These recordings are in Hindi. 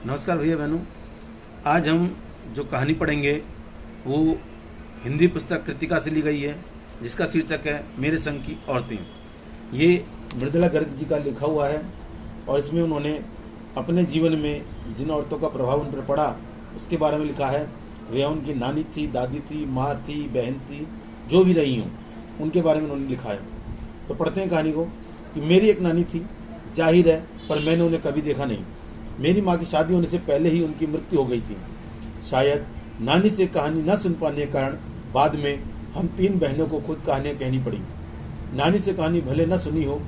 नमस्कार भैया बहनों। आज हम जो कहानी पढ़ेंगे वो हिंदी पुस्तक कृतिका से ली गई है, जिसका शीर्षक है मेरे संग की औरतें। ये मृदुला गर्ग जी का लिखा हुआ है और इसमें उन्होंने अपने जीवन में जिन औरतों का प्रभाव उन पर पड़ा उसके बारे में लिखा है। वे उनकी नानी थी, दादी थी, माँ थी, बहन थी, जो भी रही हूँ उनके बारे में उन्होंने लिखा है। तो पढ़ते हैं कहानी को। कि मेरी एक नानी थी, जाहिर है, पर मैंने उन्हें कभी देखा नहीं। मेरी माँ की शादी होने से पहले ही उनकी मृत्यु हो गई थी। शायद नानी से कहानी न सुन पाने के कारण बाद में हम 3 बहनों को खुद कहानियाँ कहनी पड़ी। नानी से कहानी भले न सुनी हो,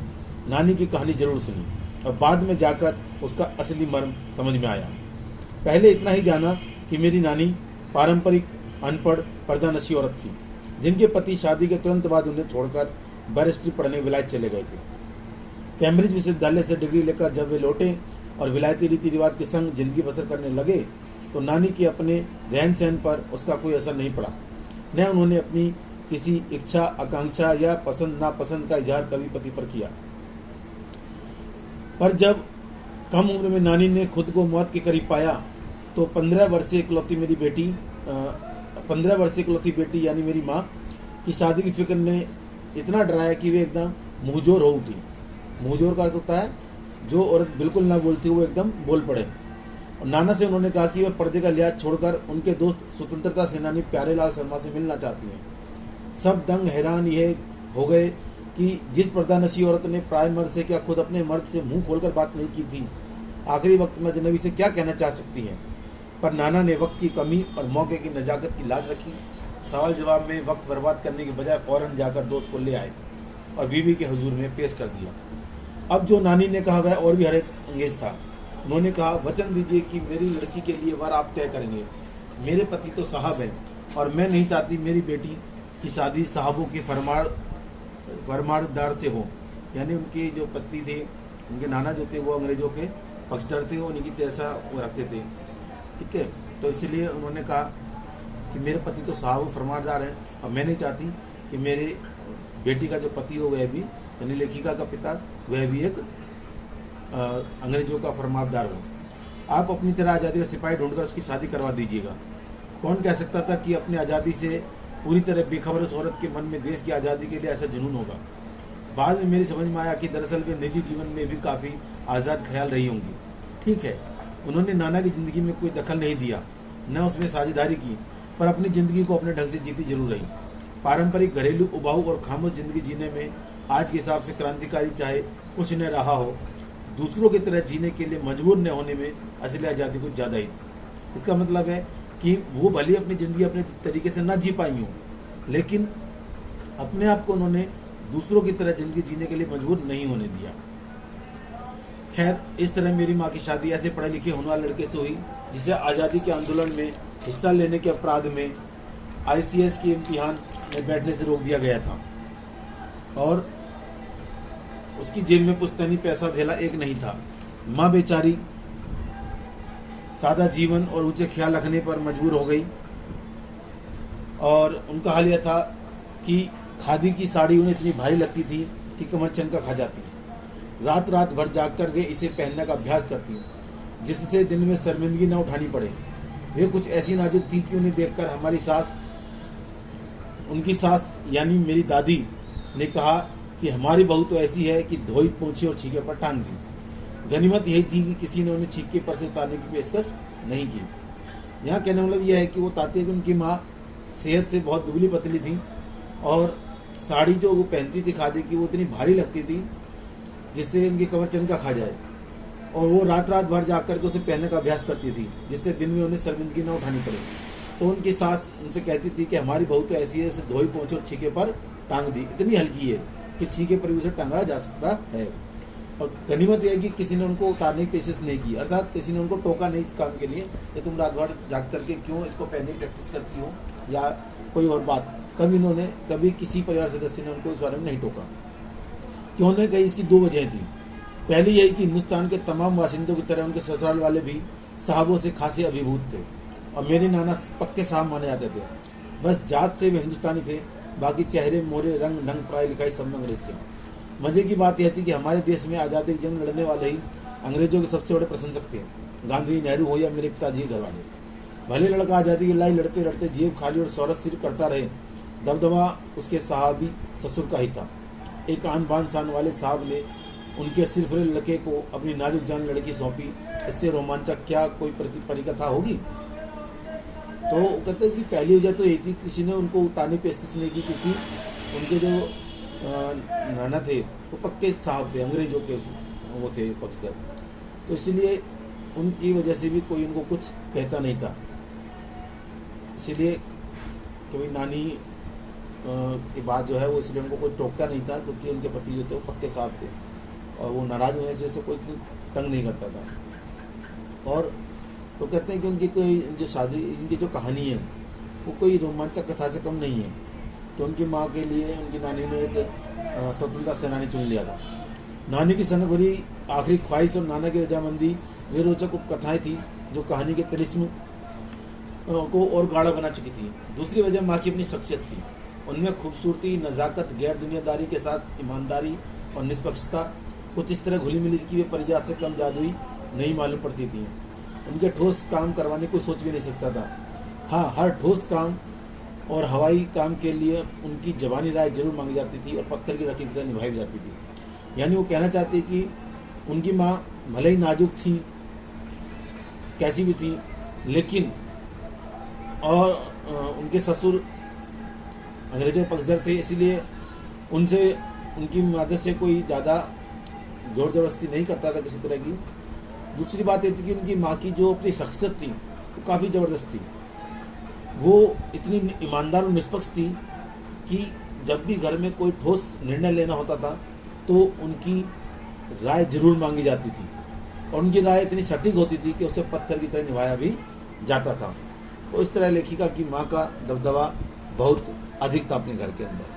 नानी की कहानी जरूर सुनी और बाद में जाकर उसका असली मर्म समझ में आया। पहले इतना ही जाना कि मेरी नानी पारंपरिक अनपढ़ पर्दानशी औरत थी, जिनके पति शादी के तुरंत बाद उन्हें छोड़कर बैरिस्ट्री पढ़ने विलायत चले गए थे। कैम्ब्रिज विश्वविद्यालय से डिग्री लेकर जब वे लौटे और विलायती रीति रिवाज के संग जिंदगी बसर करने लगे तो नानी के अपने रहन सहन पर उसका कोई असर नहीं पड़ा। न उन्होंने अपनी किसी इच्छा, आकांक्षा या पसंद नापसंद का इजहार कभी पति पर किया। पर जब कम उम्र में नानी ने खुद को मौत के करीब पाया तो 15 वर्षीय इकलौती बेटी यानी मेरी माँ की शादी की फिक्र ने इतना डराया कि वे एकदम मुंहजोर हो उठी। मुंहजोर का अर्थ होता है जो औरत बिल्कुल ना बोलती वो एकदम बोल पड़े। और नाना से उन्होंने कहा कि वे पर्दे का लिहाज छोड़कर उनके दोस्त स्वतंत्रता सेनानी प्यारेलाल शर्मा से मिलना चाहती हैं। सब दंग हैरान ये हो गए कि जिस पर्दानशी औरत ने प्राय मर्द से क्या खुद अपने मर्द से मुंह खोलकर बात नहीं की थी, आखिरी वक्त में अजनबी से क्या कहना चाह सकती है। पर नाना ने वक्त की कमी और मौके की नजाकत की लाज रखी। सवाल जवाब में वक्त बर्बाद करने के बजाय फौरन जाकर दोस्त को ले आए और बीवी के हुजूर में पेश कर दिया। अब जो नानी ने कहा वह और भी हरे अंगेज था। उन्होंने कहा, वचन दीजिए कि मेरी लड़की के लिए वर आप तय करेंगे। मेरे पति तो साहब हैं और मैं नहीं चाहती मेरी बेटी की शादी साहबों के फरमानदार से हो। यानी उनके जो पति थे, उनके नाना जो थे वो अंग्रेजों के पक्षधर थे, उन्हीं की तैसा वो रखते थे। ठीक है, तो इसलिए उन्होंने कहा कि मेरे पति तो साहब फरमानदार हैं और मैं नहीं चाहती कि मेरे बेटी का जो पति हो वह भी, यानी लेखिका का पिता, वह भी एक अंग्रेजों का फरमानदार हो। आप अपनी तरह आज़ादी का सिपाही ढूंढकर उसकी शादी करवा दीजिएगा। कौन कह सकता था कि अपनी आज़ादी से पूरी तरह बेखबर उस औरत के मन में देश की आज़ादी के लिए ऐसा जुनून होगा। बाद में मेरी समझ में आया कि दरअसल वे निजी जीवन में भी काफ़ी आज़ाद ख्याल रही होंगी। ठीक है, उन्होंने नाना की ज़िंदगी में कोई दखल नहीं दिया, न उसमें साझेदारी की, पर अपनी ज़िंदगी को अपने ढंग से जीती जरूर रही। पारंपरिक घरेलू उबाऊ और खामोश जिंदगी जीने में आज के हिसाब से क्रांतिकारी चाहे कुछ न रहा हो, दूसरों की तरह जीने के लिए मजबूर न होने में असली आज़ादी कुछ ज़्यादा ही थी। इसका मतलब है कि वो भले अपनी ज़िंदगी अपने तरीके से ना जी पाई हों, लेकिन अपने आप को उन्होंने दूसरों की तरह ज़िंदगी जीने के लिए मजबूर नहीं होने दिया। खैर, इस तरह मेरी माँ की शादी ऐसे पढ़े लिखे होने वाले लड़के से हुई जिसे आज़ादी के आंदोलन में हिस्सा लेने के अपराध में ICS के इम्तिहान में बैठने से रोक दिया गया था और उसकी जेब में पुश्तैनी पैसा धेला एक नहीं था। माँ बेचारी सादा जीवन और ऊंचे ख्याल रखने पर मजबूर हो गई और उनका हाल यह था कि खादी की साड़ी उन्हें इतनी भारी लगती थी कि कमर चनका खा जाती। रात रात भर जाग कर वे इसे पहनने का अभ्यास करती, जिससे दिन में शर्मिंदगी न उठानी पड़े। वे कुछ ऐसी नाजुक थी कि उन्हें देखकर उनकी सास यानी मेरी दादी ने कहा कि हमारी बहू तो ऐसी है कि धोई पोंछी और छीके पर टांग दी। गनीमत यही थी कि किसी ने उन्हें छीके पर से उतारने की पेशकश नहीं की। यहाँ कहने मतलब यह है कि वो ताते कि उनकी माँ सेहत से बहुत दुबली पतली थी और साड़ी जो वो पहनती थी खादी की वो इतनी भारी लगती थी जिससे उनकी कमर चनका खा जाए, और वो रात रात भर जाकर के उसे पहनने का अभ्यास करती थी जिससे दिन में उन्हें शर्मिंदगी न उठानी पड़े। तो उनकी सास उनसे कहती थी कि हमारी बहू तो ऐसी है, जैसे धोई पोंछी और छीके पर टांग दी, इतनी हल्की है कि छीके पर भी उसे टांगा जा सकता है। और गनीमत यह है कि किसी ने उनको उतारने की कोशिश नहीं की, अर्थात किसी ने उनको टोका नहीं इस काम के लिए कि तुम रात भर जाग करके क्यों इसको पहनने की प्रैक्टिस करती हो या कोई और बात। कभी किसी परिवार सदस्य ने उनको इस बारे में नहीं टोका। क्यों ने कही, इसकी 2 वजह थी। पहली यही कि हिंदुस्तान के तमाम बाशिंदों की तरह उनके ससुराल वाले भी साहबों से खासे अभिभूत थे और मेरे नाना पक्के साहब माने जाते थे। बस जात से वे हिंदुस्तानी थे, बाकी चेहरे, मोहरे, रंग ढंग, पढ़ाई लिखाई सब अंग्रेज थे। मजे की बात यह थी कि हमारे देश में आज़ादी की जंग लड़ने वाले ही अंग्रेजों के सबसे बड़े प्रशंसक थे। गांधी, नेहरू हो या मेरे पिताजी के घर वाले। भले लड़का आज़ादी की लड़ाई लड़ते लड़ते जेब खाली और शौहरत सिर्फ करता रहे, दबदबा उसके साहबी ससुर का ही था। एक आन बान शान वाले साहब ने उनके सिरफरे लड़के को अपनी नाजुक जान लड़की सौंपी। इससे रोमांचक क्या कोई परिकथा होगी? तो कहते हैं कि पहली वजह तो यही थी, किसी ने उनको उतारने पेशकश नहीं की, क्योंकि उनके जो नाना थे वो पक्के साहब थे, अंग्रेजों के वो थे पक्षधर, तो इसलिए उनकी वजह से भी कोई उनको कुछ कहता नहीं था। इसीलिए कोई नानी की बात जो है वो इसलिए उनको कोई टोकता नहीं था, क्योंकि उनके पति जो थे वो पक्के साहब थे और वो नाराज होने से वजह से कोई तंग नहीं करता था। और तो कहते हैं कि उनकी कोई जो शादी, इनकी जो कहानी है वो कोई रोमांचक कथा से कम नहीं है। तो उनकी माँ के लिए उनकी नानी ने एक स्वतंत्रता सेनानी चुन लिया था। नानी की सनक भरी आखिरी ख्वाहिश और नाना की रजामंदी वे रोचक उपकथाएं थी जो कहानी के तिलिस्म को और गाढ़ा बना चुकी थी। दूसरी वजह माँ की अपनी शख्सियत थी। उनमें खूबसूरती, नज़ाकत, गैर दुनियादारी के साथ ईमानदारी और निष्पक्षता कुछ इस तरह घुली मिली कि वे परिजात से कम जादुई नहीं मालूम पड़ती थी। उनके ठोस काम करवाने को सोच भी नहीं सकता था। हाँ, हर ठोस काम और हवाई काम के लिए उनकी जबानी राय जरूर मांगी जाती थी और पत्थर की रखी पिता निभाई भी जाती थी। यानी वो कहना चाहती कि उनकी माँ भले ही नाजुक थी, कैसी भी थी, लेकिन और उनके ससुर अंग्रेजों के पक्षधर थे, इसीलिए उनसे उनकी मदद से कोई ज़्यादा जोर जबरदस्ती नहीं करता था किसी तरह की। दूसरी बात ये थी कि उनकी माँ की जो अपनी शख्सियत थी वो काफ़ी ज़बरदस्त थी। वो इतनी ईमानदार और निष्पक्ष थी कि जब भी घर में कोई ठोस निर्णय लेना होता था तो उनकी राय जरूर मांगी जाती थी और उनकी राय इतनी सटीक होती थी कि उसे पत्थर की तरह निभाया भी जाता था। तो इस तरह लेखिका की माँ का दबदबा बहुत अधिक था अपने घर के अंदर।